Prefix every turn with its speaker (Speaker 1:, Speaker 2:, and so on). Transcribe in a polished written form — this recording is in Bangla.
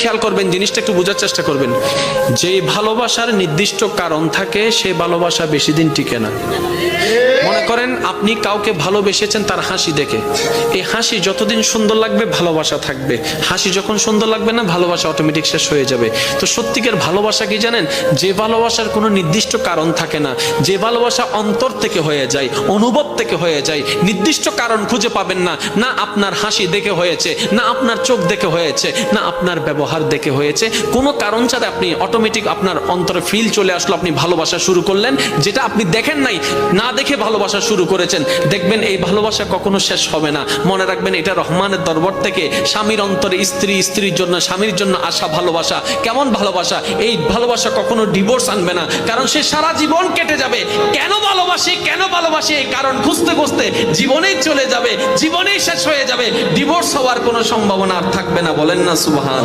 Speaker 1: খেয়াল করবেন, জিনিসটা একটু বোঝার চেষ্টা করবেন। যে ভালোবাসার নির্দিষ্ট কারণ থাকে সে ভালোবাসা বেশি দিন টিকে না। মনে করেন আপনি কাউকে ভালোবেসেছেন তার হাসি দেখে, এই হাসি যতদিন সুন্দর লাগবে ভালোবাসা থাকবে, হাসি যখন সুন্দর লাগবে না ভালোবাসা অটোমেটিক শেষ হয়ে যাবে। তো সত্যিকার ভালোবাসা কি জানেন? যে ভালোবাসার কোনো নির্দিষ্ট কারণ থাকে না, যে ভালোবাসা অন্তর থেকে হয়ে যায়, অনুভব থেকে হয়ে যায়, নির্দিষ্ট কারণ খুঁজে পাবেন না, না আপনার হাসি দেখে হয়েছে, না আপনার চোখ দেখে হয়েছে, না আপনার ব্যবহার দেখে হয়েছে, কোনো কারণ ছাড়া আপনি অটোমেটিক আপনার অন্তরে ফিল চলে আসলো, আপনি ভালোবাসা শুরু করলেন, যেটা আপনি দেখেন নাই, না দেখে ভালোবাসা শুরু করেছেন। দেখবেন এই ভালোবাসা কখনো শেষ হবে না। মনে রাখবেন এটা রহমানের দরবার থেকে স্বামীর অন্তরে স্ত্রী, স্ত্রীর জন্য স্বামীর জন্য আসা ভালোবাসা। কেমন ভালোবাসা? এই ভালোবাসা কখনো ডিভোর্স আনবে না, কারণ সে সারা জীবন কেটে যাবে কেন ভালোবাসি কেন ভালোবাসি এই কারণ খুঁজতে খুঁজতে জীবনেই চলে যাবে, জীবনেই শেষ হয়ে যাবে, ডিভোর্স হওয়ার কোনো সম্ভাবনা আর থাকবে না। বলেন না সুবহান।